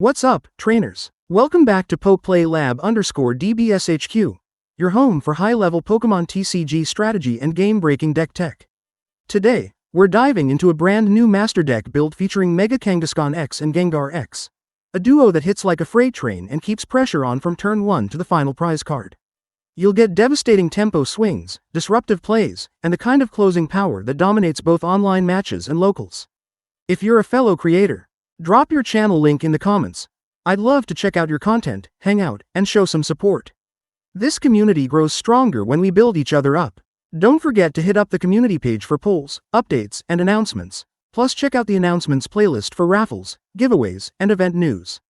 What's up, trainers? Welcome back to PokePlayLab_DBSHQ, your home for high-level Pokemon TCG strategy and game-breaking deck tech. Today, we're diving into a brand new master deck build featuring Mega Kangaskhan X and Gengar X, a duo that hits like a freight train and keeps pressure on from turn 1 to the final prize card. You'll get devastating tempo swings, disruptive plays, and the kind of closing power that dominates both online matches and locals. If you're a fellow creator, drop your channel link in the comments. I'd love to check out your content, hang out, and show some support. This community grows stronger when we build each other up. Don't forget to hit up the community page for polls, updates, and announcements. Plus check out the announcements playlist for raffles, giveaways, and event news.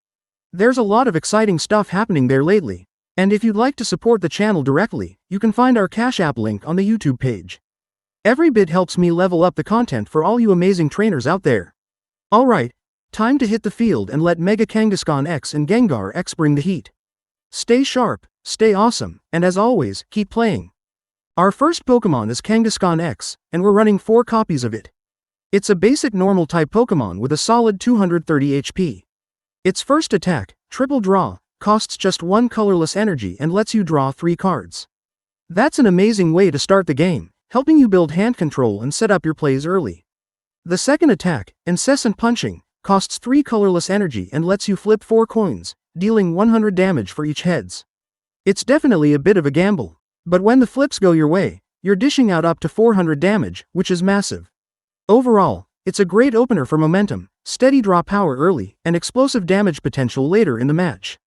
There's a lot of exciting stuff happening there lately. And if you'd like to support the channel directly, you can find our Cash App link on the YouTube page. Every bit helps me level up the content for all you amazing trainers out there. Alright, time to hit the field and let Mega Kangaskhan X and Gengar X bring the heat. Stay sharp, stay awesome, and as always, keep playing. Our first Pokemon is Kangaskhan X, and we're running 4 copies of it. It's a basic normal type Pokemon with a solid 230 HP. Its first attack, Triple Draw, costs just 1 colorless energy and lets you draw 3 cards. That's an amazing way to start the game, helping you build hand control and set up your plays early. The second attack, Incessant Punching, costs 3 colorless energy and lets you flip 4 coins, dealing 100 damage for each heads. It's definitely a bit of a gamble, but when the flips go your way, you're dishing out up to 400 damage, which is massive. Overall, it's a great opener for momentum, steady draw power early, and explosive damage potential later in the match.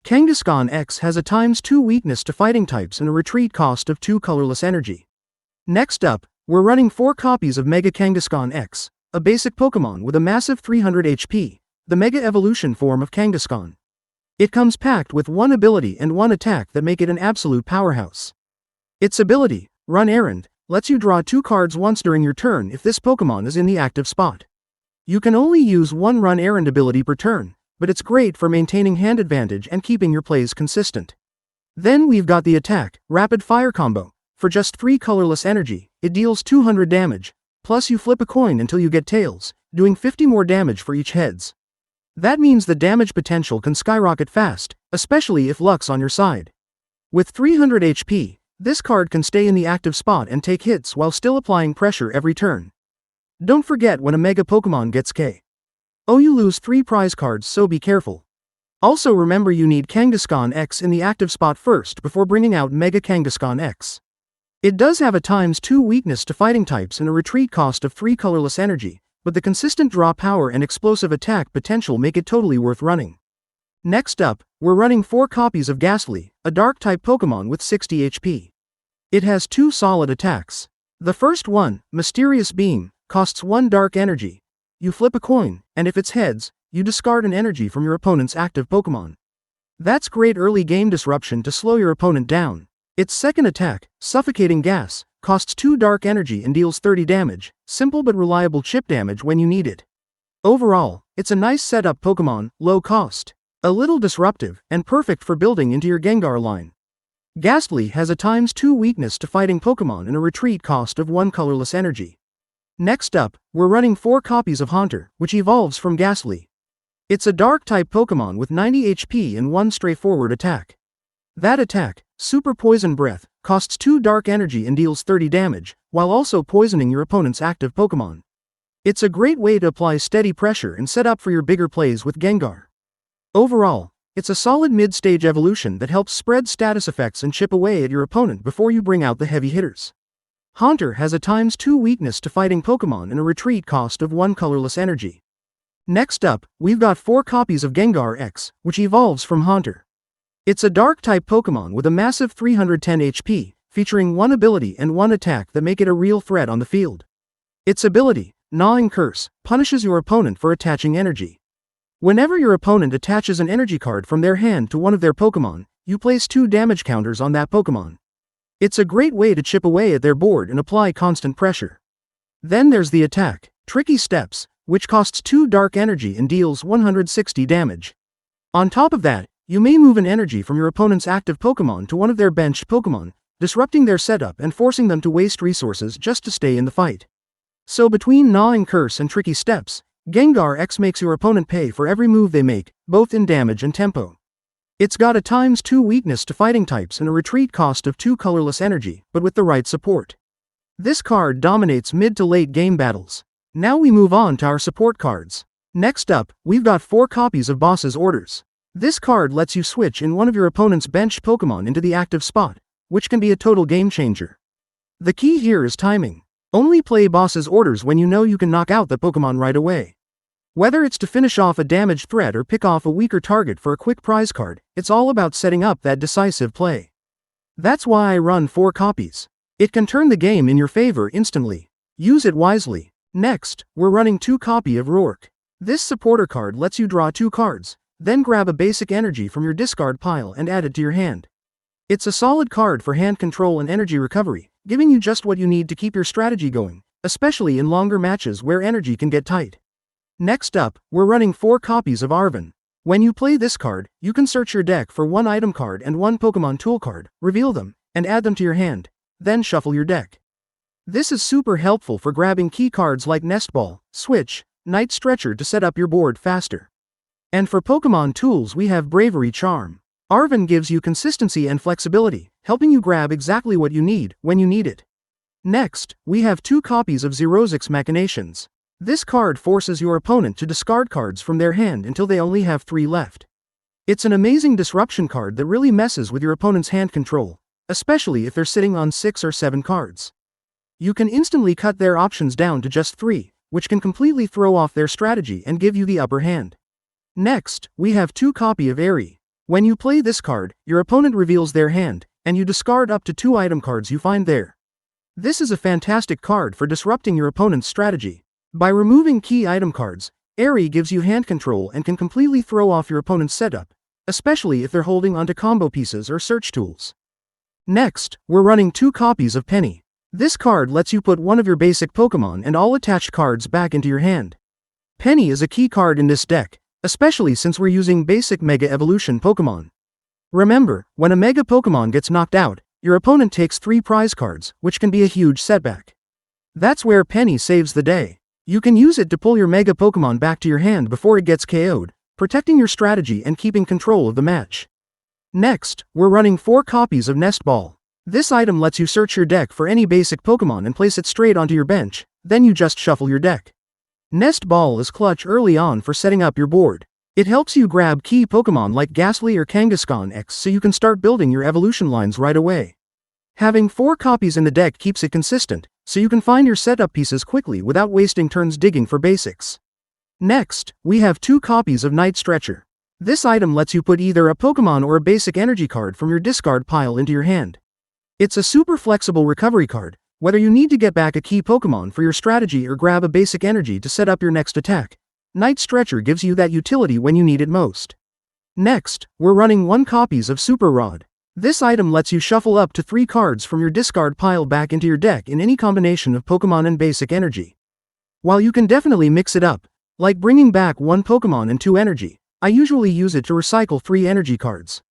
Kangaskhan X has a ×2 weakness to fighting types and a retreat cost of 2 colorless energy. Next up, we're running 4 copies of Mega Kangaskhan X, a basic Pokemon with a massive 300 HP, the Mega Evolution form of Kangaskhan. It comes packed with 1 ability and 1 attack that make it an absolute powerhouse. Its ability, Run Errand, lets you draw 2 cards once during your turn if this Pokemon is in the active spot. You can only use 1 Run Errand ability per turn, but it's great for maintaining hand advantage and keeping your plays consistent. Then we've got the attack, Rapid Fire Combo. For just 3 colorless energy, it deals 200 damage, plus you flip a coin until you get tails, doing 50 more damage for each heads. That means the damage potential can skyrocket fast, especially if luck's on your side. With 300 HP, this card can stay in the active spot and take hits while still applying pressure every turn. Don't forget when a Mega Pokemon gets KO, you lose 3 prize cards, so be careful. Also remember you need Kangaskhan X in the active spot first before bringing out Mega Kangaskhan X. It does have a ×2 weakness to fighting types and a retreat cost of 3 colorless energy, but the consistent draw power and explosive attack potential make it totally worth running. Next up, we're running 4 copies of Ghastly, a dark-type Pokemon with 60 HP. It has 2 solid attacks. The first one, Mysterious Beam, costs 1 dark energy. You flip a coin, and if it's heads, you discard an energy from your opponent's active Pokemon. That's great early game disruption to slow your opponent down. Its second attack, Suffocating Gas, costs 2 dark energy and deals 30 damage, simple but reliable chip damage when you need it. Overall, it's a nice setup Pokemon, low cost, a little disruptive, and perfect for building into your Gengar line. Ghastly has a ×2 weakness to fighting Pokemon and a retreat cost of 1 colorless energy. Next up, we're running 4 copies of Haunter, which evolves from Ghastly. It's a dark-type Pokemon with 90 HP and 1 straightforward attack. That attack, Super Poison Breath, costs 2 dark energy and deals 30 damage, while also poisoning your opponent's active Pokemon. It's a great way to apply steady pressure and set up for your bigger plays with Gengar. Overall, it's a solid mid-stage evolution that helps spread status effects and chip away at your opponent before you bring out the heavy hitters. Haunter has a ×2 weakness to fighting Pokemon and a retreat cost of 1 colorless energy. Next up, we've got 4 copies of Gengar X, which evolves from Haunter. It's a dark-type Pokemon with a massive 310 HP, featuring 1 ability and 1 attack that make it a real threat on the field. Its ability, Gnawing Curse, punishes your opponent for attaching energy. Whenever your opponent attaches an energy card from their hand to one of their Pokemon, you place 2 damage counters on that Pokemon. It's a great way to chip away at their board and apply constant pressure. Then there's the attack, Tricky Steps, which costs 2 dark energy and deals 160 damage. On top of that, you may move an energy from your opponent's active Pokemon to one of their benched Pokemon, disrupting their setup and forcing them to waste resources just to stay in the fight. So between Gnawing Curse and Tricky Steps, Gengar X makes your opponent pay for every move they make, both in damage and tempo. It's got a ×2 weakness to fighting types and a retreat cost of 2 colorless energy, but with the right support. This card dominates mid to late game battles. Now we move on to our support cards. Next up, we've got 4 copies of Boss's Orders. This card lets you switch in one of your opponent's bench Pokémon into the active spot, which can be a total game changer. The key here is timing. Only play Boss's Orders when you know you can knock out the Pokémon right away. Whether it's to finish off a damaged threat or pick off a weaker target for a quick prize card, it's all about setting up that decisive play. That's why I run 4 copies. It can turn the game in your favor instantly. Use it wisely. Next, we're running 2 copies of Rourke. This supporter card lets you draw 2 cards, then grab a basic energy from your discard pile and add it to your hand. It's a solid card for hand control and energy recovery, giving you just what you need to keep your strategy going, especially in longer matches where energy can get tight. Next up, we're running 4 copies of Arven. When you play this card, you can search your deck for 1 item card and 1 Pokémon tool card, reveal them, and add them to your hand, then shuffle your deck. This is super helpful for grabbing key cards like Nest Ball, Switch, Night Stretcher to set up your board faster. And for Pokémon tools we have Bravery Charm. Arven gives you consistency and flexibility, helping you grab exactly what you need, when you need it. Next, we have 2 copies of Xerozic's Machinations. This card forces your opponent to discard cards from their hand until they only have 3 left. It's an amazing disruption card that really messes with your opponent's hand control, especially if they're sitting on 6 or 7 cards. You can instantly cut their options down to just 3, which can completely throw off their strategy and give you the upper hand. Next, we have 2 copies of Airy. When you play this card, your opponent reveals their hand, and you discard up to 2 item cards you find there. This is a fantastic card for disrupting your opponent's strategy. By removing key item cards, Airy gives you hand control and can completely throw off your opponent's setup, especially if they're holding onto combo pieces or search tools. Next, we're running 2 copies of Penny. This card lets you put one of your basic Pokémon and all attached cards back into your hand. Penny is a key card in this deck, especially since we're using basic Mega Evolution Pokémon. Remember, when a Mega Pokémon gets knocked out, your opponent takes 3 prize cards, which can be a huge setback. That's where Penny saves the day. You can use it to pull your Mega Pokémon back to your hand before it gets KO'd, protecting your strategy and keeping control of the match. Next, we're running 4 copies of Nest Ball. This item lets you search your deck for any basic Pokémon and place it straight onto your bench, then you just shuffle your deck. Nest Ball is clutch early on for setting up your board. It helps you grab key Pokémon like Ghastly or Kangaskhan X so you can start building your evolution lines right away. Having 4 copies in the deck keeps it consistent, so you can find your setup pieces quickly without wasting turns digging for basics. Next, we have 2 copies of Night Stretcher. This item lets you put either a Pokémon or a basic energy card from your discard pile into your hand. It's a super flexible recovery card, whether you need to get back a key Pokémon for your strategy or grab a basic energy to set up your next attack. Night Stretcher gives you that utility when you need it most. Next, we're running 1 copies of Super Rod. This item lets you shuffle up to 3 cards from your discard pile back into your deck in any combination of Pokémon and basic energy. While you can definitely mix it up, like bringing back 1 Pokémon and 2 energy, I usually use it to recycle 3 energy cards.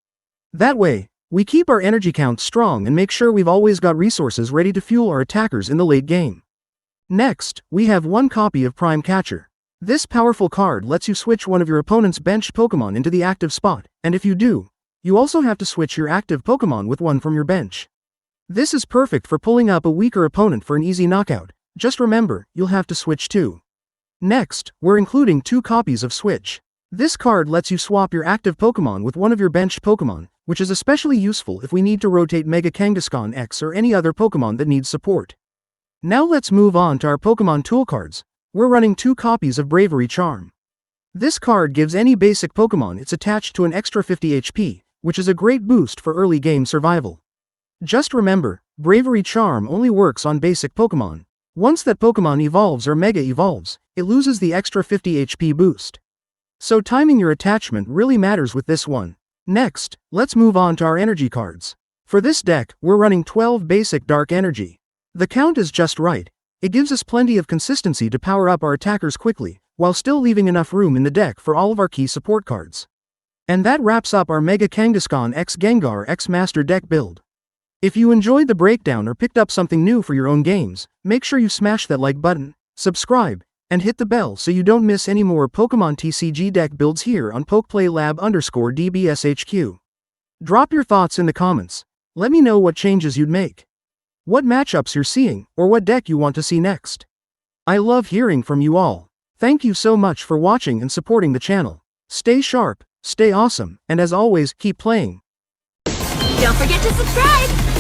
That way, we keep our energy count strong and make sure we've always got resources ready to fuel our attackers in the late game. Next, we have 1 copy of Prime Catcher. This powerful card lets you switch one of your opponent's bench Pokémon into the active spot, and if you do, you also have to switch your active Pokémon with one from your bench. This is perfect for pulling up a weaker opponent for an easy knockout. Just remember, you'll have to switch too. Next, we're including 2 copies of Switch. This card lets you swap your active Pokémon with one of your bench Pokémon, which is especially useful if we need to rotate Mega Kangaskhan X or any other Pokémon that needs support. Now let's move on to our Pokémon tool cards. We're running 2 copies of Bravery Charm. This card gives any basic Pokémon it's attached to an extra 50 HP, which is a great boost for early game survival. Just remember, Bravery Charm only works on basic Pokémon. Once that Pokémon evolves or Mega evolves, it loses the extra 50 HP boost. So timing your attachment really matters with this one. Next, let's move on to our energy cards. For this deck, we're running 12 basic Dark Energy. The count is just right. It gives us plenty of consistency to power up our attackers quickly, while still leaving enough room in the deck for all of our key support cards. And that wraps up our Mega Kangaskhan X Gengar X Master Deck build. If you enjoyed the breakdown or picked up something new for your own games, make sure you smash that like button, subscribe, And hit the bell so you don't miss any more Pokemon TCG deck builds here on PokePlayLab_DBSHQ. Drop your thoughts in the comments. Let me know what changes you'd make, what matchups you're seeing, or what deck you want to see next. I love hearing from you all. Thank you so much for watching and supporting the channel. Stay sharp, stay awesome, and as always, keep playing. Don't forget to subscribe!